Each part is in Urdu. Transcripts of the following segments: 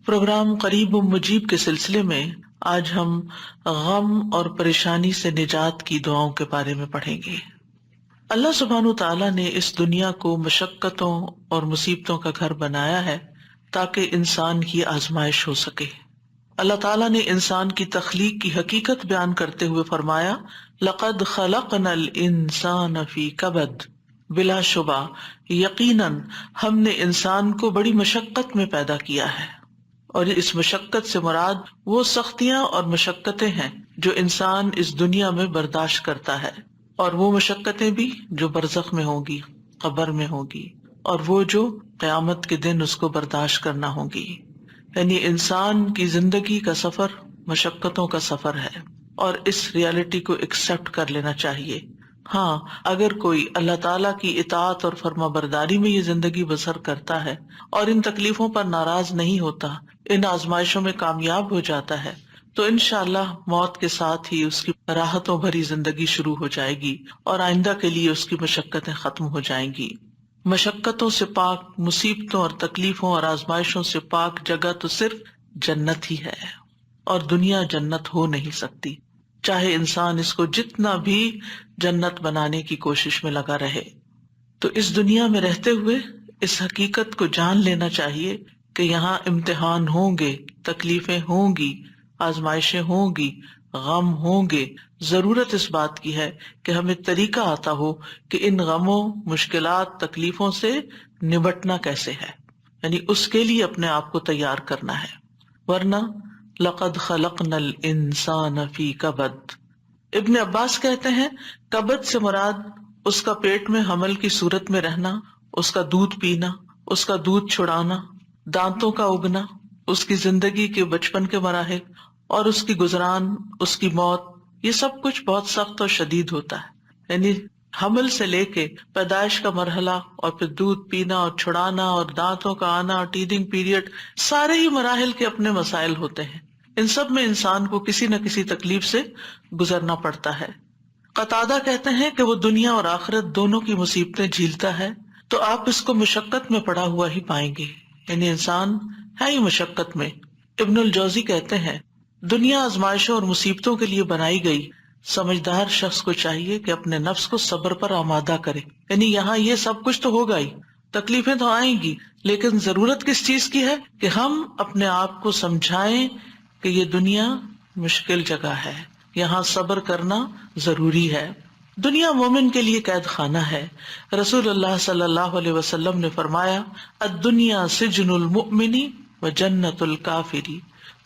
پروگرام قریب و مجیب کے سلسلے میں آج ہم غم اور پریشانی سے نجات کی دعاؤں کے بارے میں پڑھیں گے۔ اللہ سبحانہ تعالیٰ نے اس دنیا کو مشقتوں اور مصیبتوں کا گھر بنایا ہے تاکہ انسان کی آزمائش ہو سکے۔ اللہ تعالیٰ نے انسان کی تخلیق کی حقیقت بیان کرتے ہوئے فرمایا، لقد خلقنا الانسان فی کبد، بلا شبہ یقیناً ہم نے انسان کو بڑی مشقت میں پیدا کیا ہے، اور اس مشقت سے مراد وہ سختیاں اور مشقتیں ہیں جو انسان اس دنیا میں برداشت کرتا ہے، اور وہ مشقتیں بھی جو برزخ میں ہوگی، قبر میں ہوگی، اور وہ جو قیامت کے دن اس کو برداشت کرنا ہوگی۔ یعنی انسان کی زندگی کا سفر مشقتوں کا سفر ہے، اور اس ریالٹی کو ایکسپٹ کر لینا چاہیے۔ ہاں، اگر کوئی اللہ تعالیٰ کی اطاعت اور فرما برداری میں یہ زندگی بسر کرتا ہے اور ان تکلیفوں پر ناراض نہیں ہوتا، ان آزمائشوں میں کامیاب ہو جاتا ہے، تو انشاءاللہ موت کے ساتھ ہی اس کی راحتوں بھری زندگی شروع ہو جائے گی اور آئندہ کے لیے اس کی مشقتیں ختم ہو جائیں گی۔ مشقتوں سے پاک، مصیبتوں اور تکلیفوں اور آزمائشوں سے پاک جگہ تو صرف جنت ہی ہے، اور دنیا جنت ہو نہیں سکتی، چاہے انسان اس کو جتنا بھی جنت بنانے کی کوشش میں لگا رہے۔ تو اس دنیا میں رہتے ہوئے اس حقیقت کو جان لینا چاہیے کہ یہاں امتحان ہوں گے، تکلیفیں ہوں گی، آزمائشیں ہوں گی، غم ہوں گے۔ ضرورت اس بات کی ہے کہ ہمیں طریقہ آتا ہو کہ ان غموں، مشکلات، تکلیفوں سے نبٹنا کیسے ہے، یعنی اس کے لیے اپنے آپ کو تیار کرنا ہے، ورنہ لقد خلقنا الانسان فی کبد۔ ابن عباس کہتے ہیں کبد سے مراد اس کا پیٹ میں حمل کی صورت میں رہنا، اس کا دودھ پینا، اس کا دودھ چھڑانا، دانتوں کا اگنا، اس کی زندگی کے بچپن کے مراحل اور اس کی گزران، اس کی موت، یہ سب کچھ بہت سخت اور شدید ہوتا ہے۔ یعنی حمل سے لے کے پیدائش کا مرحلہ اور پھر دودھ پینا اور چھڑانا اور دانتوں کا آنا اور ٹیدنگ پیریڈ، سارے ہی مراحل کے اپنے مسائل ہوتے ہیں۔ ان سب میں انسان کو کسی نہ کسی تکلیف سے گزرنا پڑتا ہے۔ قتادہ کہتے ہیں کہ وہ دنیا اور آخرت دونوں کی مصیبتیں جھیلتا ہے تو آپ اس کو مشقت میں پڑا ہوا ہی پائیں گے، یعنی انسان ہے ہی مشقت میں۔ ابن الجوزی کہتے ہیں دنیا آزمائشوں اور مصیبتوں کے لیے بنائی گئی، سمجھدار شخص کو چاہیے کہ اپنے نفس کو صبر پر آمادہ کرے۔ یعنی یہاں یہ سب کچھ تو ہوگا ہی، تکلیفیں تو آئیں گی، لیکن ضرورت کس چیز کی ہے کہ ہم اپنے آپ کو سمجھائیں کہ یہ دنیا مشکل جگہ ہے، یہاں صبر کرنا ضروری ہے۔ دنیا مومن کے لیے قید خانہ ہے۔ رسول اللہ صلی اللہ علیہ وسلم نے فرمایا، الدنیا سجن المؤمن و جنت الکافری،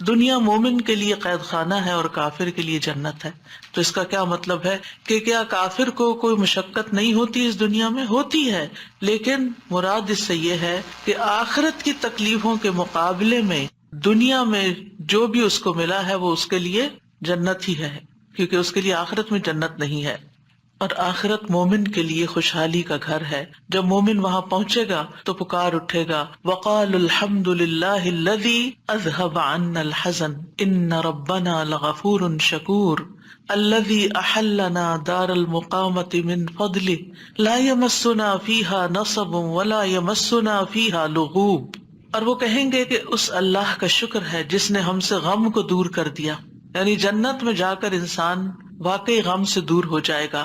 دنیا مومن کے لیے قید خانہ ہے اور کافر کے لیے جنت ہے۔ تو اس کا کیا مطلب ہے کہ کیا کافر کو کوئی مشقت نہیں ہوتی اس دنیا میں؟ ہوتی ہے، لیکن مراد اس سے یہ ہے کہ آخرت کی تکلیفوں کے مقابلے میں دنیا میں جو بھی اس کو ملا ہے وہ اس کے لیے جنت ہی ہے، کیونکہ اس کے لیے آخرت میں جنت نہیں ہے۔ اور آخرت مومن کے لیے خوشحالی کا گھر ہے۔ جب مومن وہاں پہنچے گا تو پکار اٹھے گا، وقال الحمد للہ الذی اذهب عنا الحزن ان ربنا لغفور شکور الذی احلنا دار المقامۃ من فضله لا يمسنا فيها نصب ولا يمسنا فيها لغوب۔ اور وہ کہیں گے کہ اس اللہ کا شکر ہے جس نے ہم سے غم کو دور کر دیا، یعنی جنت میں جا کر انسان واقعی غم سے دور ہو جائے گا۔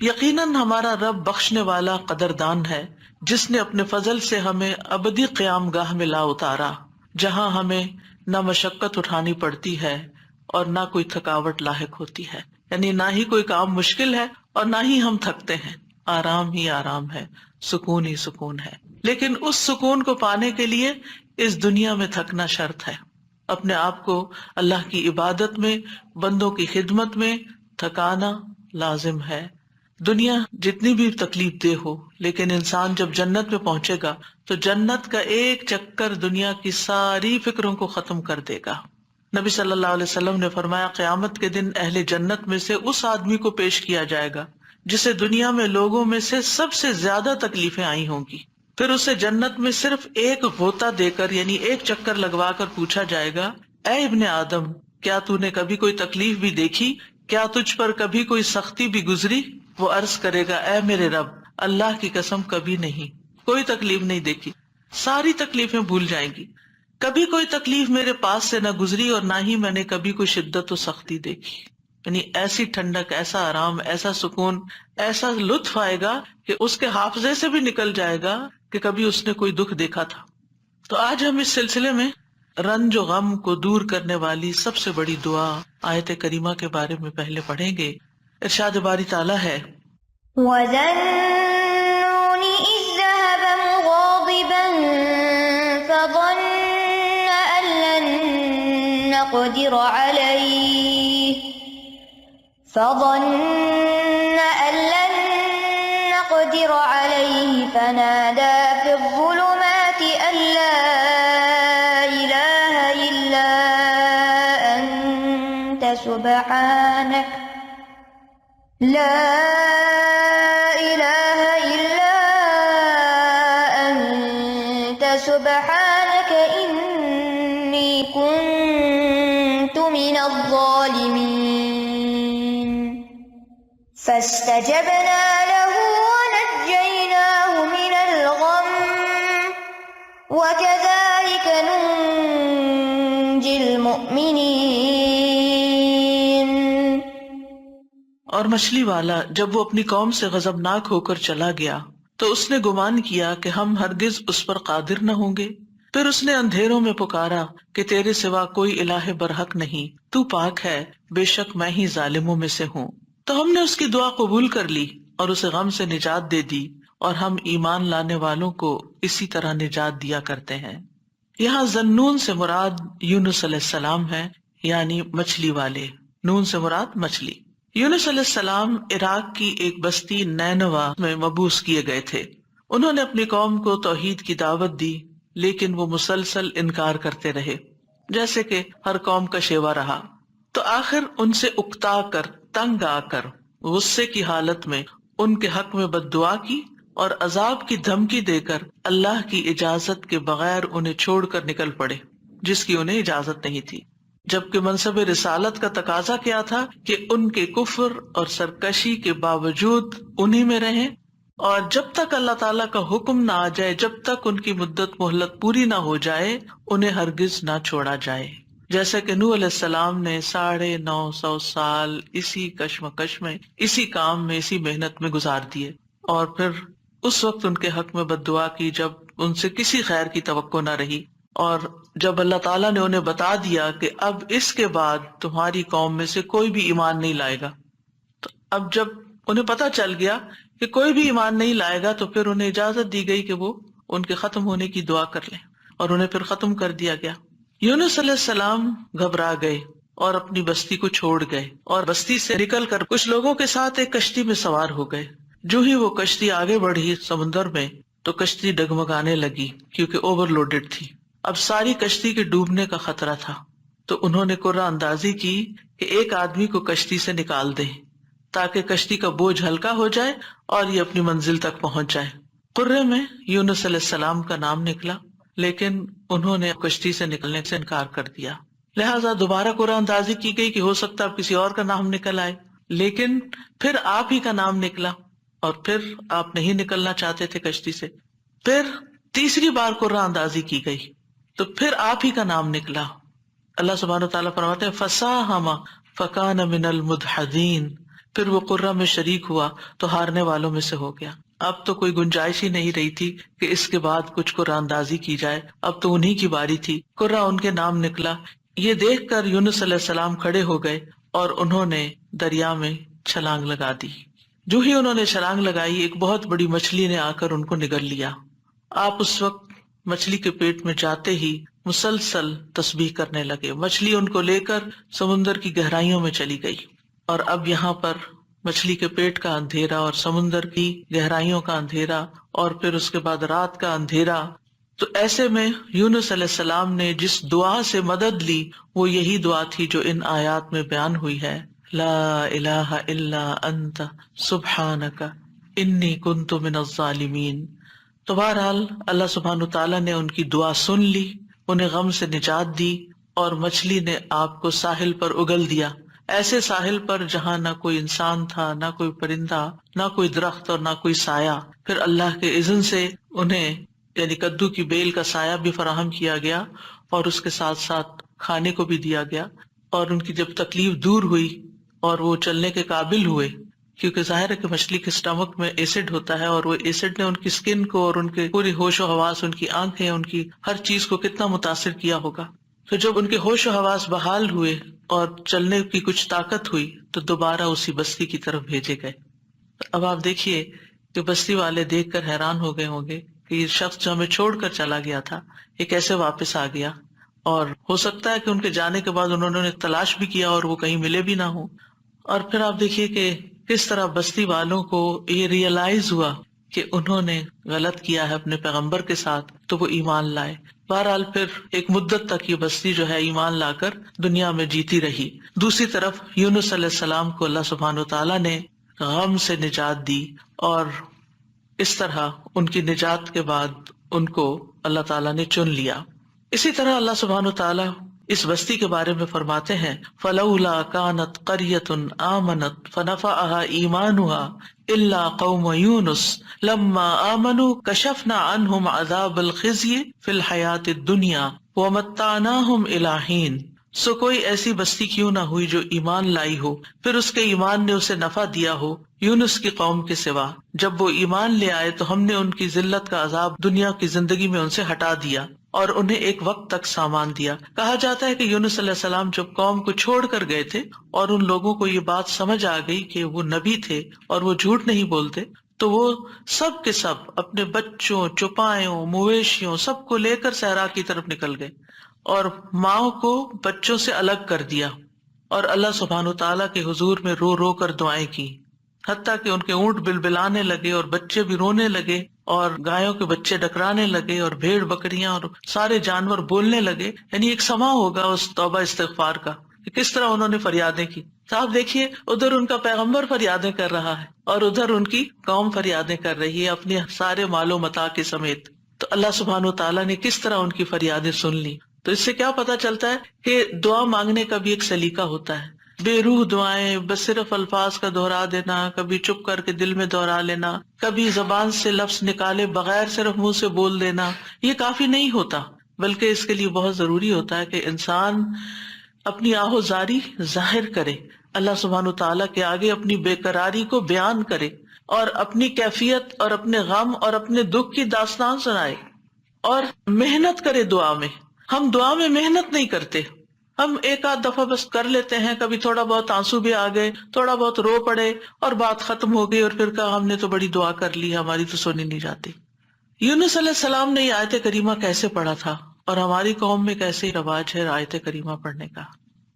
یقیناً ہمارا رب بخشنے والا قدردان ہے، جس نے اپنے فضل سے ہمیں ابدی قیام گاہ میں لا اتارا، جہاں ہمیں نہ مشقت اٹھانی پڑتی ہے اور نہ کوئی تھکاوٹ لاحق ہوتی ہے، یعنی نہ ہی کوئی کام مشکل ہے اور نہ ہی ہم تھکتے ہیں، آرام ہی آرام ہے، سکون ہی سکون ہے۔ لیکن اس سکون کو پانے کے لیے اس دنیا میں تھکنا شرط ہے۔ اپنے آپ کو اللہ کی عبادت میں، بندوں کی خدمت میں تھکانا لازم ہے۔ دنیا جتنی بھی تکلیف دہ ہو، لیکن انسان جب جنت میں پہنچے گا تو جنت کا ایک چکر دنیا کی ساری فکروں کو ختم کر دے گا۔ نبی صلی اللہ علیہ وسلم نے فرمایا، قیامت کے دن اہل جنت میں سے اس آدمی کو پیش کیا جائے گا جسے دنیا میں لوگوں میں سے سب سے زیادہ تکلیفیں آئی ہوں گی، پھر اسے جنت میں صرف ایک غوطہ دے کر، یعنی ایک چکر لگوا کر پوچھا جائے گا، اے ابن آدم، کیا تو نے کبھی کوئی تکلیف بھی دیکھی؟ کیا تجھ پر کبھی کوئی سختی بھی گزری؟ وہ عرض کرے گا، اے میرے رب، اللہ کی قسم کبھی نہیں، کوئی تکلیف نہیں دیکھی۔ ساری تکلیفیں بھول جائیں گی، کبھی کوئی تکلیف میرے پاس سے نہ گزری اور نہ ہی میں نے کبھی کوئی شدت و سختی دیکھی. یعنی ایسی ٹھنڈک، ایسا آرام، ایسا سکون، ایسا لطف آئے گا کہ اس کے حافظے سے بھی نکل جائے گا کہ کبھی اس نے کوئی دکھ دیکھا تھا. تو آج ہم اس سلسلے میں رنج و غم کو دور کرنے والی سب سے بڑی دعا آیت کریمہ کے بارے میں پہلے پڑھیں گے. ارشاد باری تعالیٰ ہے وَذَنُّونِ إِذْ ذَّهَبَ مُغَاضِبًا فَظَنَّ أَن لَّن نَّقْدِرَ عَلَيْهِ فَنَادَىٰ فِي الظُّلُمَاتِ أَن لَّا إِلَٰهَ إِلَّا أَنتَ سُبْحَانَكَ إِنِّي كُنتُ مِنَ الظَّالِمِينَ. فَاسْتَجَبْنَا لَهُ وَنَجَّيْنَاهُ مِنَ الْغَمِّ وَكَذَٰلِكَ نُنجِي الْمُؤْمِنِينَ. اور مچھلی والا جب وہ اپنی قوم سے غضبناک ہو کر چلا گیا تو اس نے گمان کیا کہ ہم ہرگز اس پر قادر نہ ہوں گے. پھر اس نے اندھیروں میں پکارا کہ تیرے سوا کوئی الہ برحق نہیں، تو پاک ہے، بے شک میں ہی ظالموں میں سے ہوں. تو ہم نے اس کی دعا قبول کر لی اور اسے غم سے نجات دے دی، اور ہم ایمان لانے والوں کو اسی طرح نجات دیا کرتے ہیں. یہاں ذنون سے مراد یونس علیہ السلام ہے، یعنی مچھلی والے. نون سے مراد مچھلی. یونس علیہ السلام عراق کی ایک بستی نینوا میں مبعوث کیے گئے تھے. انہوں نے اپنی قوم کو توحید کی دعوت دی، لیکن وہ مسلسل انکار کرتے رہے، جیسے کہ ہر قوم کا شیوا رہا. تو آخر ان سے اکتا کر، تنگ آ کر، غصے کی حالت میں ان کے حق میں بد دعا کی اور عذاب کی دھمکی دے کر اللہ کی اجازت کے بغیر انہیں چھوڑ کر نکل پڑے، جس کی انہیں اجازت نہیں تھی. جبکہ منصب رسالت کا تقاضا کیا تھا کہ ان کے کفر اور سرکشی کے باوجود انہی میں رہیں، اور جب تک اللہ تعالیٰ کا حکم نہ آ جائے، جب تک ان کی مدت مہلت پوری نہ ہو جائے، انہیں ہرگز نہ چھوڑا جائے. جیسے کہ نوح علیہ السلام نے 950 سال اسی کشمکش میں، اسی کام میں، اسی محنت میں گزار دیے، اور پھر اس وقت ان کے حق میں بد دعا کی جب ان سے کسی خیر کی توقع نہ رہی. اور جب اللہ تعالیٰ نے انہیں بتا دیا کہ اب اس کے بعد تمہاری قوم میں سے کوئی بھی ایمان نہیں لائے گا، تو اب جب انہیں پتہ چل گیا کہ کوئی بھی ایمان نہیں لائے گا، تو پھر انہیں اجازت دی گئی کہ وہ ان کے ختم ہونے کی دعا کر لیں، اور انہیں پھر ختم کر دیا گیا. یونس علیہ السلام گھبرا گئے اور اپنی بستی کو چھوڑ گئے، اور بستی سے نکل کر کچھ لوگوں کے ساتھ ایک کشتی میں سوار ہو گئے. جو ہی وہ کشتی آگے بڑھی سمندر میں تو کشتی ڈگمگانے لگی کیونکہ اوور لوڈڈ تھی. اب ساری کشتی کے ڈوبنے کا خطرہ تھا، تو انہوں نے قرعہ اندازی کی کہ ایک آدمی کو کشتی سے نکال دیں تاکہ کشتی کا بوجھ ہلکا ہو جائے اور یہ اپنی منزل تک پہنچ جائے. قرے میں یونس علیہ السلام کا نام نکلا، لیکن انہوں نے کشتی سے نکلنے سے انکار کر دیا. لہٰذا دوبارہ قرعہ اندازی کی گئی کہ ہو سکتا اب کسی اور کا نام نکل آئے، لیکن پھر آپ ہی کا نام نکلا، اور پھر آپ نہیں نکلنا چاہتے تھے کشتی سے. پھر تیسری بار قرعہ اندازی کی گئی تو پھر آپ ہی کا نام نکلا. اللہ سبحانہ وتعالیٰ فرماتے ہیں فَسَاهَمَ فَكَانَ مِنَ الْمُدْحَضِينَ، پھر وہ قرعہ میں شریک ہوا تو ہارنے والوں میں سے ہو گیا. اب تو کوئی گنجائش ہی نہیں رہی تھی کہ اس کے بعد کچھ قرعہ اندازی کی جائے، اب تو انہی کی باری تھی. قرعہ ان کے نام نکلا. یہ دیکھ کر یونس علیہ السلام کھڑے ہو گئے اور انہوں نے دریا میں چھلانگ لگا دی. جو ہی انہوں نے چھلانگ لگائی، ایک بہت بڑی مچھلی نے آ کر ان کو نگل لیا. آپ اس وقت مچھلی کے پیٹ میں جاتے ہی مسلسل تسبیح کرنے لگے. مچھلی ان کو لے کر سمندر کی گہرائیوں میں چلی گئی، اور اب یہاں پر مچھلی کے پیٹ کا اندھیرا اور سمندر کی گہرائیوں کا اندھیرا اور پھر اس کے بعد رات کا اندھیرا. تو ایسے میں یونس علیہ السلام نے جس دعا سے مدد لی وہ یہی دعا تھی جو ان آیات میں بیان ہوئی ہے، لا الہ الا انت سبحانک انی کنت من الظالمین. تو بہرحال اللہ سبحانہ تعالیٰ نے ان کی دعا سن لی، انہیں غم سے نجات دی، اور مچھلی نے آپ کو ساحل پر اگل دیا، ایسے ساحل پر جہاں نہ کوئی انسان تھا، نہ کوئی پرندہ، نہ کوئی درخت اور نہ کوئی سایہ. پھر اللہ کے اذن سے انہیں یعنی کدو کی بیل کا سایہ بھی فراہم کیا گیا، اور اس کے ساتھ ساتھ کھانے کو بھی دیا گیا، اور ان کی جب تکلیف دور ہوئی اور وہ چلنے کے قابل ہوئے، کیونکہ ظاہر ہے کہ مچھلی کے اسٹمک میں ایسڈ ہوتا ہے، اور وہ ایسڈ نے ان کی سکن کو اور ان کے پوری ہوش و حواس، ان کی آنکھیں، ان کی ہر چیز کو کتنا متاثر کیا ہوگا۔ تو جب ان کے ہوش و حواس بحال ہوئے اور چلنے کی کچھ طاقت ہوئی تو دوبارہ اسی بستی کی طرف بھیجے گئے۔ اب آپ دیکھیے کہ بستی والے دیکھ کر حیران ہو گئے ہوں گے کہ یہ شخص جو ہمیں چھوڑ کر چلا گیا تھا یہ کیسے واپس آ گیا، اور ہو سکتا ہے کہ ان کے جانے کے بعد انہوں نے تلاش بھی کیا اور وہ کہیں ملے بھی نہ ہوں۔ اور پھر آپ دیکھیے کہ کس طرح بستی والوں کو یہ ریئلائز ہوا کہ انہوں نے غلط کیا ہے اپنے پیغمبر کے ساتھ، تو وہ ایمان لائے۔ بہرحال پھر ایک مدت تک یہ بستی جو ہے ایمان لا کر دنیا میں جیتی رہی۔ دوسری طرف یونس علیہ السلام کو اللہ سبحانہ وتعالیٰ نے غم سے نجات دی، اور اس طرح ان کی نجات کے بعد ان کو اللہ تعالیٰ نے چن لیا۔ اسی طرح اللہ سبحانہ وتعالیٰ اس بستی کے بارے میں فرماتے ہیں فَلَوْلَا كَانَتْ قَرْيَةٌ آمَنَتْ فَنَفَعَهَا إِيمَانُهَا إِلَّا قَوْمَ يُونُسَ لَمَّا آمَنُوا كَشَفْنَا عَنْهُمْ عَذَابَ الْخِزْيِ فِي الْحَيَاةِ الدُّنْيَا وَمَتَّعْنَاهُمْ إِلَىٰ حِينٍ۔ سو کوئی ایسی بستی کیوں نہ ہوئی جو ایمان لائی ہو، پھر اس کے ایمان نے اسے نفع دیا ہو یونس کی قوم کے سوا۔ جب وہ ایمان لے آئے تو ہم نے ان کی ذلت کا عذاب دنیا کی زندگی میں ان سے ہٹا دیا اور انہیں ایک وقت تک سامان دیا۔ کہا جاتا ہے کہ یونس علیہ السلام جب قوم کو چھوڑ کر گئے تھے اور ان لوگوں کو یہ بات سمجھ آ گئی کہ وہ نبی تھے اور وہ جھوٹ نہیں بولتے، تو وہ سب کے سب اپنے بچوں، چوپایوں، مویشیوں سب کو لے کر صحرا کی طرف نکل گئے اور ماں کو بچوں سے الگ کر دیا، اور اللہ سبحانہ وتعالیٰ کے حضور میں رو رو کر دعائیں کی، حتیٰ کہ ان کے اونٹ بلبلانے لگے اور بچے بھی رونے لگے اور گایوں کے بچے ڈکرانے لگے اور بھیڑ بکریاں اور سارے جانور بولنے لگے۔ یعنی ایک سما ہوگا اس توبہ استغفار کا کہ کس طرح انہوں نے فریادیں کی۔ تو آپ دیکھیے ادھر ان کا پیغمبر فریادیں کر رہا ہے اور ادھر ان کی قوم فریادیں کر رہی ہے اپنے سارے مال و متاع کے سمیت۔ تو اللہ سبحانہ وتعالیٰ نے کس طرح ان کی فریادیں سن لی۔ تو اس سے کیا پتا چلتا ہے کہ دعا مانگنے کا بھی ایک سلیقہ ہوتا ہے۔ بے روح دعائیں، بس صرف الفاظ کا دہرا دینا، کبھی چپ کر کے دل میں دہرا لینا، کبھی زبان سے لفظ نکالے بغیر صرف منہ سے بول دینا، یہ کافی نہیں ہوتا، بلکہ اس کے لیے بہت ضروری ہوتا ہے کہ انسان اپنی آہوزاری ظاہر کرے، اللہ سبحانہ وتعالیٰ کے آگے اپنی بے قراری کو بیان کرے اور اپنی کیفیت اور اپنے غم اور اپنے دکھ کی داستان سنائے، اور محنت کرے دعا میں۔ ہم دعا میں محنت نہیں کرتے، ہم ایک آدھ دفعہ بس کر لیتے ہیں، کبھی تھوڑا بہت آنسو بھی آ گئے، تھوڑا بہت رو پڑے اور بات ختم ہو گئی، اور پھر کہا ہم نے تو بڑی دعا کر لی، ہماری تو سنی نہیں جاتی۔ یونس علیہ السلام نے یہ آیت کریمہ کیسے پڑھا تھا، اور ہماری قوم میں کیسے رواج ہے آیت کریمہ پڑھنے کا؟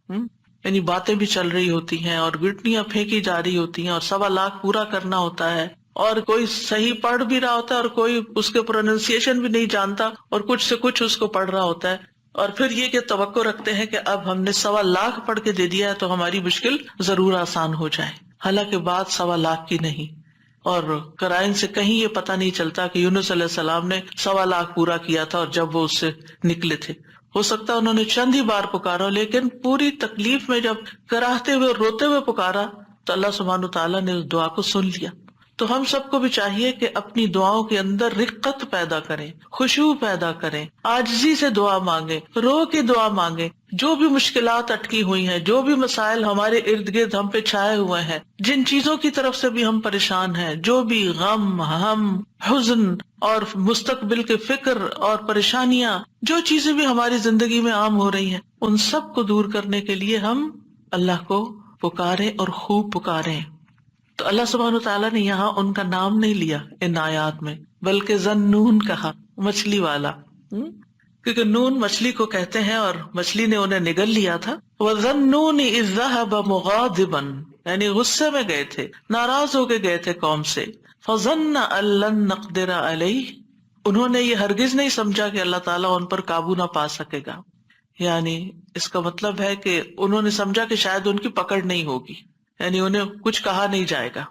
یعنی باتیں بھی چل رہی ہوتی ہیں اور گٹنیاں پھینکی جا رہی ہوتی ہیں اور 1.25 لاکھ پورا کرنا ہوتا ہے، اور کوئی صحیح پڑھ بھی رہا ہوتا ہے اور کوئی اس کے پروننسیشن بھی نہیں جانتا اور کچھ سے کچھ اس کو پڑھ رہا ہوتا ہے، اور پھر یہ کہ توقع رکھتے ہیں کہ اب ہم نے 1.25 لاکھ پڑھ کے دے دیا ہے تو ہماری مشکل ضرور آسان ہو جائے، حالانکہ بات 1.25 لاکھ کی نہیں۔ اور قرائن سے کہیں یہ پتہ نہیں چلتا کہ یونس علیہ السلام نے 1.25 لاکھ پورا کیا تھا اور جب وہ اس سے نکلے تھے۔ ہو سکتا ہے انہوں نے چند ہی بار پکارا، لیکن پوری تکلیف میں جب کراہتے ہوئے روتے ہوئے پکارا تو اللہ سبحانہ تعالیٰ نے اس دعا کو سن لیا۔ تو ہم سب کو بھی چاہیے کہ اپنی دعاؤں کے اندر رقت پیدا کریں، خشوع پیدا کریں، عاجزی سے دعا مانگیں، رو کے دعا مانگیں۔ جو بھی مشکلات اٹکی ہوئی ہیں، جو بھی مسائل ہمارے ارد گرد ہم پہ چھائے ہوئے ہیں، جن چیزوں کی طرف سے بھی ہم پریشان ہیں، جو بھی غم، ہم، حزن اور مستقبل کے فکر اور پریشانیاں، جو چیزیں بھی ہماری زندگی میں عام ہو رہی ہیں، ان سب کو دور کرنے کے لیے ہم اللہ کو پکاریں اور خوب پکاریں۔ تو اللہ سبحانہ تعالیٰ نے یہاں ان کا نام نہیں لیا ان آیات میں، بلکہ ذنون کہا، مچھلی والا، کیونکہ نون مچھلی کو کہتے ہیں اور مچھلی نے انہیں نگل لیا تھا۔ وَذَنُّونِ إِذْ ذَهَبَ مُغَاضِبًا، یعنی غصے میں گئے تھے، ناراض ہو کے گئے تھے قوم سے۔ فَظَنَّ أَن لَّن نَّقْدِرَ عَلَيْهِ، انہوں نے یہ ہرگز نہیں سمجھا کہ اللہ تعالیٰ ان پر قابو نہ پا سکے گا، یعنی اس کا مطلب ہے کہ انہوں نے سمجھا کہ شاید ان کی پکڑ نہیں ہوگی، یعنی انہیں کچھ کہا نہیں جائے گا۔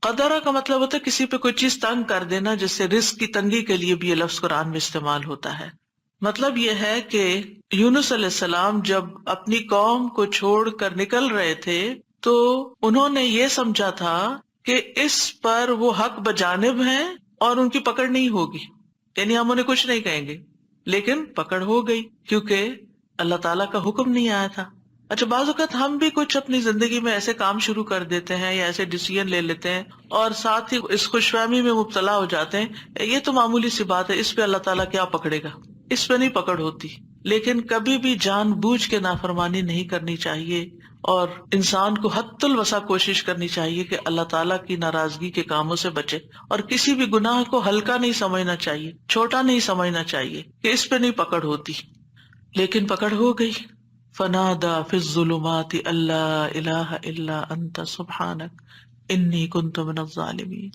قدرہ کا مطلب ہوتا ہے کسی پہ کوئی چیز تنگ کر دینا، جس سے رزق کی تنگی کے لیے بھی یہ لفظ قرآن میں استعمال ہوتا ہے۔ مطلب یہ ہے کہ یونس علیہ السلام جب اپنی قوم کو چھوڑ کر نکل رہے تھے تو انہوں نے یہ سمجھا تھا کہ اس پر وہ حق بجانب ہیں اور ان کی پکڑ نہیں ہوگی، یعنی ہم انہیں کچھ نہیں کہیں گے، لیکن پکڑ ہو گئی کیونکہ اللہ تعالیٰ کا حکم نہیں آیا تھا. اچھا، بعض اوقات ہم بھی کچھ اپنی زندگی میں ایسے کام شروع کر دیتے ہیں یا ایسے ڈیسیژن لے لیتے ہیں اور ساتھ ہی اس خوش فہمی میں مبتلا ہو جاتے ہیں یہ تو معمولی سی بات ہے، اس پہ اللہ تعالیٰ کیا پکڑے گا، اس پہ نہیں پکڑ ہوتی. لیکن کبھی بھی جان بوجھ کے نافرمانی نہیں کرنی چاہیے اور انسان کو حد الوسع کوشش کرنی چاہیے کہ اللہ تعالیٰ کی ناراضگی کے کاموں سے بچے اور کسی بھی گناہ کو ہلکا نہیں سمجھنا چاہیے، چھوٹا نہیں سمجھنا چاہیے کہ اس پہ نہیں پکڑ ہوتی. لیکن پکڑ ہو گئی. فنادا فی الظلمات اللہ الہ الا انت سبحانک انی کنت من الظالمین.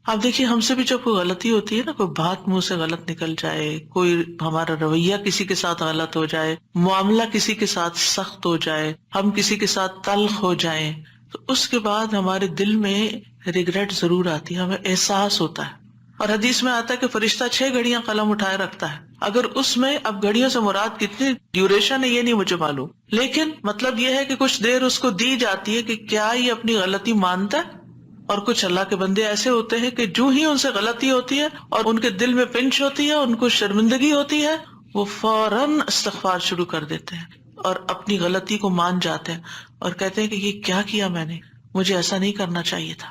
آپ دیکھیے ہم سے بھی جب کوئی غلطی ہوتی ہے نا، کوئی بات منہ سے غلط نکل جائے، کوئی ہمارا رویہ کسی کے ساتھ غلط ہو جائے، معاملہ کسی کے ساتھ سخت ہو جائے، ہم کسی کے ساتھ تلخ ہو جائیں، تو اس کے بعد ہمارے دل میں ریگریٹ ضرور آتی ہے، ہمیں احساس ہوتا ہے. اور حدیث میں آتا ہے کہ فرشتہ 6 گھڑیاں قلم اٹھائے رکھتا ہے. اگر اس میں، اب گھڑیوں سے مراد کتنی ڈیوریشن ہے یہ نہیں مجھے معلوم، لیکن مطلب یہ ہے کہ کچھ دیر اس کو دی جاتی ہے کہ کیا یہ اپنی غلطی مانتا ہے. اور کچھ اللہ کے بندے ایسے ہوتے ہیں کہ جو ہی ان سے غلطی ہوتی ہے اور ان کے دل میں پنچ ہوتی ہے، ان کو شرمندگی ہوتی ہے، وہ فوراً استغفار شروع کر دیتے ہیں اور اپنی غلطی کو مان جاتے ہیں اور کہتے ہیں کہ یہ کیا کیا میں نے، مجھے ایسا نہیں کرنا چاہیے تھا.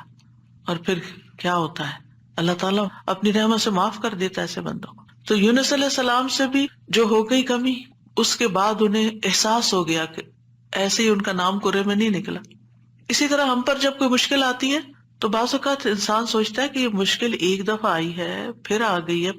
اور پھر کیا ہوتا ہے، اللہ تعالیٰ اپنی رحمت سے معاف کر دیتا ہے ایسے بندوں کو. تو یونس علیہ السلام سے بھی جو ہو گئی کمی، اس کے بعد انہیں احساس ہو گیا کہ ایسے ہی ان کا نام کرے میں نہیں نکلا. اسی طرح ہم پر جب کوئی مشکل آتی ہے تو بعض اوقات انسان سوچتا ہے کہ یہ مشکل ایک دفعہ آئی ہے، پھر آ گئی ہے،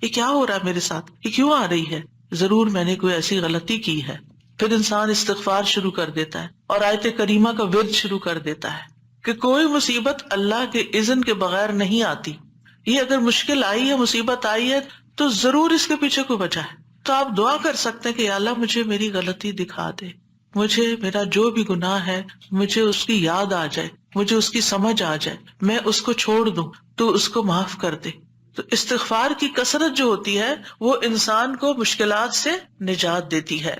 یہ کیا ہو رہا ہے میرے ساتھ، یہ کیوں آ رہی ہے، ضرور میں نے کوئی ایسی غلطی کی ہے. پھر انسان استغفار شروع کر دیتا ہے اور آیت کریمہ کا ورد شروع کر دیتا ہے کہ کوئی مصیبت اللہ کے اذن کے بغیر نہیں آتی. یہ اگر مشکل آئی ہے، مصیبت آئی ہے تو ضرور اس کے پیچھے کوئی وجہ ہے. تو آپ دعا کر سکتے ہیں کہ یا اللہ مجھے میری غلطی دکھا دے، مجھے میرا جو بھی گناہ ہے مجھے اس کی یاد آ جائے، مجھے اس کی سمجھ آ جائے، میں اس کو چھوڑ دوں، تو اس کو معاف کر دے. تو استغفار کی کثرت جو ہوتی ہے وہ انسان کو مشکلات سے نجات دیتی ہے.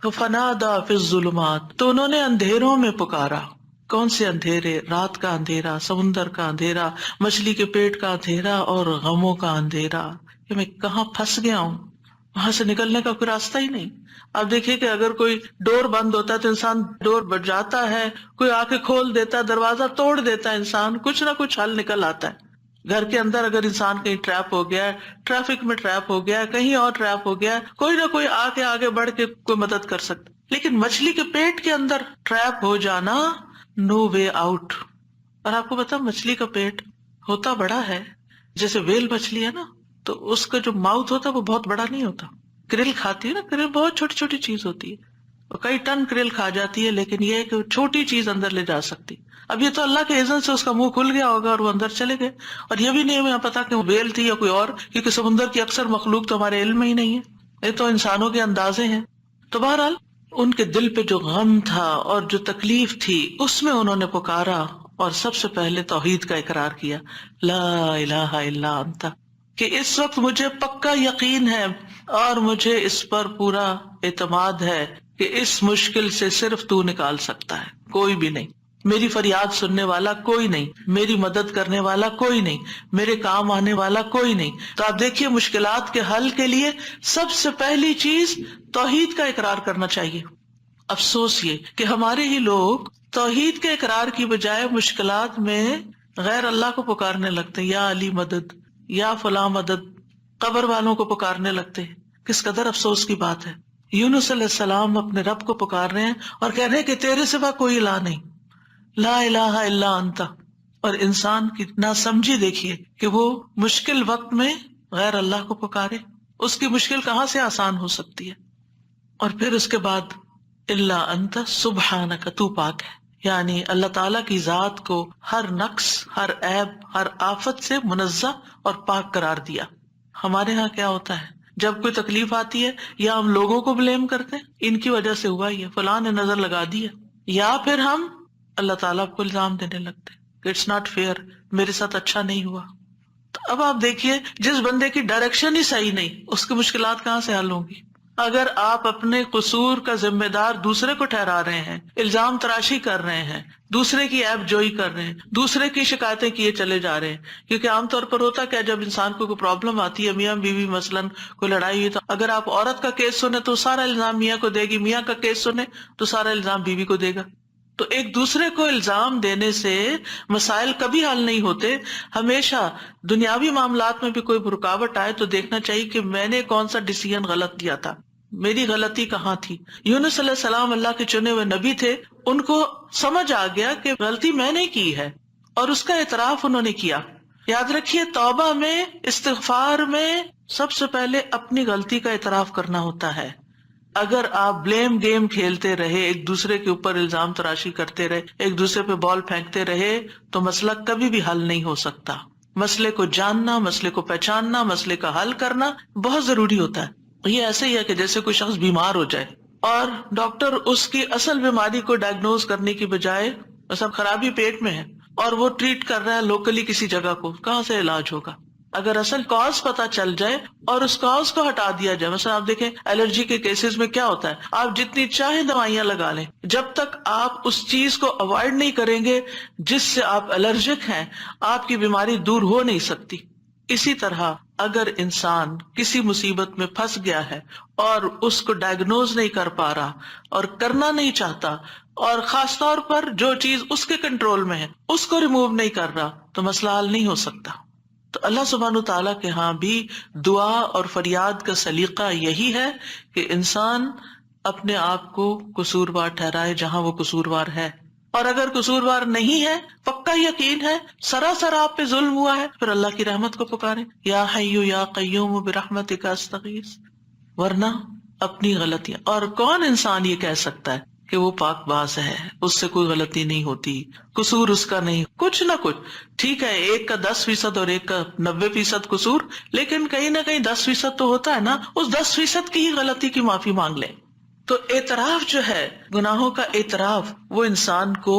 فنادا فی الظلمات، تو انہوں نے اندھیروں میں پکارا. کون سے اندھیرے؟ رات کا اندھیرا، سمندر کا اندھیرا، مچھلی کے پیٹ کا اندھیرا اور غموں کا اندھیرا کہ میں کہاں پھنس گیا ہوں، وہاں سے نکلنے کا کوئی راستہ ہی نہیں. اب دیکھیے کہ اگر کوئی ڈور بند ہوتا ہے تو انسان ڈور بجاتا ہے، کوئی آ کے کھول دیتا ہے، دروازہ توڑ دیتا ہے، انسان کچھ نہ کچھ حل نکل آتا ہے. گھر کے اندر اگر انسان کہیں ٹریپ ہو گیا ہے، ٹریفک میں ٹریپ ہو گیا ہے، کہیں اور ٹریپ ہو گیا ہے، کوئی نہ کوئی آ کے آگے بڑھ کے کوئی مدد کر سکتا. لیکن مچھلی کے پیٹ کے اندر ٹریپ ہو جانا، نو وے آؤٹ. اور آپ کو پتا مچھلی کا پیٹ ہوتا بڑا ہے، جیسے ویل مچھلی ہے نا، تو اس کا جو ماؤتھ ہوتا ہے وہ بہت بڑا نہیں ہوتا. کرل کھاتی ہے نا، کرل بہت چھوٹی چھوٹی چیز ہوتی ہے، اور کئی ٹن کرل کھا جاتی ہے، لیکن یہ ہے کہ چھوٹی چیز اندر لے جا سکتی. اب یہ تو اللہ کے اذن سے اس کا منہ کھل گیا ہوگا اور وہ اندر چلے گئے، اور یہ بھی نہیں ہمیں پتا کہ وہ ویل تھی یا کوئی اور، کیونکہ سمندر کی اکثر مخلوق تو ہمارے علم میں ہی نہیں ہے، یہ تو انسانوں کے اندازے ہیں. تو بہرحال ان کے دل پہ جو غم تھا اور جو تکلیف تھی اس میں انہوں نے پکارا اور سب سے پہلے توحید کا اقرار کیا، لا الہ الا انت، کہ اس وقت مجھے پکا یقین ہے اور مجھے اس پر پورا اعتماد ہے کہ اس مشکل سے صرف تو نکال سکتا ہے، کوئی بھی نہیں. میری فریاد سننے والا کوئی نہیں، میری مدد کرنے والا کوئی نہیں، میرے کام آنے والا کوئی نہیں. تو آپ دیکھیے مشکلات کے حل کے لیے سب سے پہلی چیز توحید کا اقرار کرنا چاہیے. افسوس یہ کہ ہمارے ہی لوگ توحید کے اقرار کی بجائے مشکلات میں غیر اللہ کو پکارنے لگتے ہیں، یا علی مدد، یا فلاں مدد، قبر والوں کو پکارنے لگتے ہیں. کس قدر افسوس کی بات ہے. یونس علیہ السلام اپنے رب کو پکار رہے ہیں اور کہہ رہے ہیں کہ تیرے سوا کوئی الہ نہیں، لا الہ الا انت. اور انسان کی ناسمجھی دیکھیے کہ وہ مشکل وقت میں غیر اللہ کو پکارے، اس کی مشکل کہاں سے آسان ہو سکتی ہے. اور پھر اس کے بعد الا انت سبحانک، تو پاک ہے، یعنی اللہ تعالیٰ کی ذات کو ہر نقص، ہر عیب، ہر آفت سے منزہ اور پاک قرار دیا. ہمارے ہاں کیا ہوتا ہے، جب کوئی تکلیف آتی ہے یا ہم لوگوں کو بلیم کرتے ہیں، ان کی وجہ سے ہوا ہی ہے، فلاں نے نظر لگا دی ہے، یا پھر ہم اللہ تعالیٰ کو الزام دینے لگتے کہ اٹس ناٹ فیئر، میرے ساتھ اچھا نہیں ہوا. تو اب آپ دیکھیے جس بندے کی ڈائریکشن ہی صحیح نہیں، اس کی مشکلات کہاں سے حل ہوں گی. اگر آپ اپنے قصور کا ذمہ دار دوسرے کو ٹھہرا رہے ہیں، الزام تراشی کر رہے ہیں، دوسرے کی عیب جوئی کر رہے ہیں، دوسرے کی شکایتیں کیے چلے جا رہے ہیں، کیونکہ عام طور پر ہوتا کیا، جب انسان کو کوئی پرابلم آتی ہے، میاں بیوی مثلاً کوئی لڑائی ہوئی، تو اگر آپ عورت کا کیس سنیں تو سارا الزام میاں کو دے گی، میاں کا کیس سنیں تو سارا الزام بیوی کو دے گا. تو ایک دوسرے کو الزام دینے سے مسائل کبھی حل نہیں ہوتے. ہمیشہ دنیاوی معاملات میں بھی کوئی رکاوٹ آئے تو دیکھنا چاہیے کہ میں نے کون سا ڈیسیژن غلط لیا تھا، میری غلطی کہاں تھی. یونس علیہ السلام اللہ کے چنے ہوئے نبی تھے، ان کو سمجھ آ گیا کہ غلطی میں نے کی ہے اور اس کا اعتراف انہوں نے کیا. یاد رکھیے، توبہ میں، استغفار میں سب سے پہلے اپنی غلطی کا اعتراف کرنا ہوتا ہے. اگر آپ بلیم گیم کھیلتے رہے، ایک دوسرے کے اوپر الزام تراشی کرتے رہے، ایک دوسرے پہ بال پھینکتے رہے، تو مسئلہ کبھی بھی حل نہیں ہو سکتا. مسئلے کو جاننا، مسئلے کو پہچاننا، مسئلے کا حل کرنا بہت ضروری ہوتا ہے. یہ ایسے ہی ہے کہ جیسے کوئی شخص بیمار ہو جائے اور ڈاکٹر اس کی اصل بیماری کو ڈائگنوز کرنے کی بجائے، مثلا خرابی پیٹ میں ہے اور وہ ٹریٹ کر رہا ہے لوکلی کسی جگہ کو، کہاں سے علاج ہوگا؟ اگر اصل کاز پتا چل جائے اور اس کاز کو ہٹا دیا جائے. مثلا آپ دیکھیں الرجی کے کیسز میں کیا ہوتا ہے، آپ جتنی چاہیں دوائیاں لگا لیں، جب تک آپ اس چیز کو اوائڈ نہیں کریں گے جس سے آپ الرجک ہیں، آپ کی بیماری دور ہو نہیں سکتی. اسی طرح اگر انسان کسی مصیبت میں پھنس گیا ہے اور اس کو ڈائگنوز نہیں کر پا رہا اور کرنا نہیں چاہتا، اور خاص طور پر جو چیز اس کے کنٹرول میں ہے اس کو ریموو نہیں کر رہا، تو مسئلہ حل نہیں ہو سکتا. تو اللہ سبحانہ تعالیٰ کے ہاں بھی دعا اور فریاد کا سلیقہ یہی ہے کہ انسان اپنے آپ کو قصوروار ٹھہرائے جہاں وہ قصوروار ہے، اور اگر قصوروار نہیں ہے، پکا یقین ہے سراسر آپ پہ ظلم ہوا ہے، پھر اللہ کی رحمت کو پکارے، یا حی یا قیوم برحمتک استغیث. ورنہ اپنی غلطیاں، اور کون انسان یہ کہہ سکتا ہے کہ وہ پاک باز ہے، اس سے کوئی غلطی نہیں ہوتی، قصور اس کا نہیں، کچھ نہ کچھ. ٹھیک ہے، ایک کا 10% اور ایک کا 90% قصور، لیکن کہیں نہ کہیں 10% تو ہوتا ہے نا، اس 10% کی ہی غلطی کی معافی مانگ لیں. تو اعتراف جو ہے، گناہوں کا اعتراف، وہ انسان کو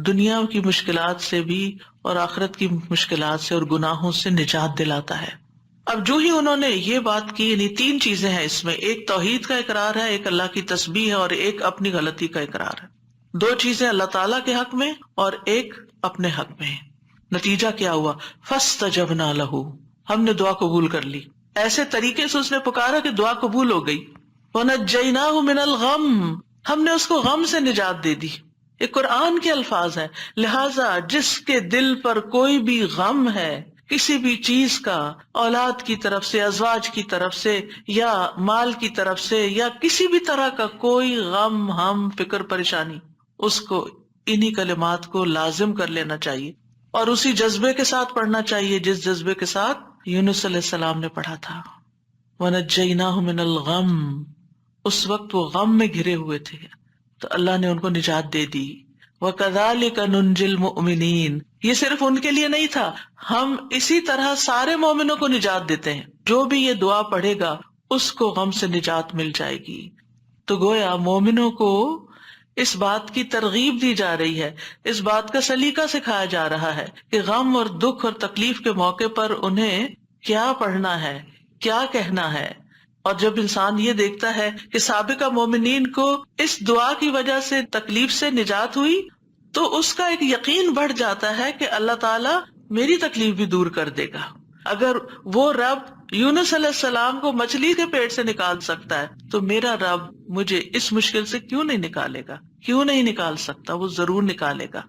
دنیا کی مشکلات سے بھی اور آخرت کی مشکلات سے اور گناہوں سے نجات دلاتا ہے. اب جو ہی انہوں نے یہ بات کی، یعنی 3 چیزیں ہیں اس میں، ایک توحید کا اقرار ہے، ایک اللہ کی تسبیح ہے، اور ایک اپنی غلطی کا اقرار ہے. 2 چیزیں اللہ تعالیٰ کے حق میں اور ایک اپنے حق میں. نتیجہ کیا ہوا؟ فاستجبنا لہ، ہم نے دعا قبول کر لی. ایسے طریقے سے اس نے پکارا کہ دعا قبول ہو گئی. وَنَجَّيْنَاهُ مِنَ الْغَمِّ، ہم نے اس کو غم سے نجات دے دی. یہ قرآن کے الفاظ ہیں. لہٰذا جس کے دل پر کوئی بھی غم ہے، کسی بھی چیز کا، اولاد کی طرف سے، ازواج کی طرف سے، یا مال کی طرف سے، یا کسی بھی طرح کا کوئی غم، ہم، فکر، پریشانی، اس کو انہی کلمات کو لازم کر لینا چاہیے اور اسی جذبے کے ساتھ پڑھنا چاہیے جس جذبے کے ساتھ یونس علیہ السلام نے پڑھا تھا. وَنَجَّيْنَاهُ مِنَ الْغَمِّ، اس وقت وہ غم میں گھرے ہوئے تھے تو اللہ نے ان کو نجات دے دی. وَكَذَلِكَ نُنْجِي الْمُؤْمِنِينَ، یہ صرف ان کے لیے نہیں تھا، ہم اسی طرح سارے مومنوں کو نجات دیتے ہیں. جو بھی یہ دعا پڑھے گا اس کو غم سے نجات مل جائے گی. تو گویا مومنوں کو اس بات کی ترغیب دی جا رہی ہے، اس بات کا سلیقہ سکھایا جا رہا ہے کہ غم اور دکھ اور تکلیف کے موقع پر انہیں کیا پڑھنا ہے، کیا کہنا ہے. اور جب انسان یہ دیکھتا ہے کہ سابقہ مومنین کو اس دعا کی وجہ سے تکلیف سے نجات ہوئی، تو اس کا ایک یقین بڑھ جاتا ہے کہ اللہ تعالیٰ میری تکلیف بھی دور کر دے گا. اگر وہ رب یونس علیہ السلام کو مچھلی کے پیٹ سے نکال سکتا ہے تو میرا رب مجھے اس مشکل سے کیوں نہیں نکالے گا، کیوں نہیں نکال سکتا، وہ ضرور نکالے گا.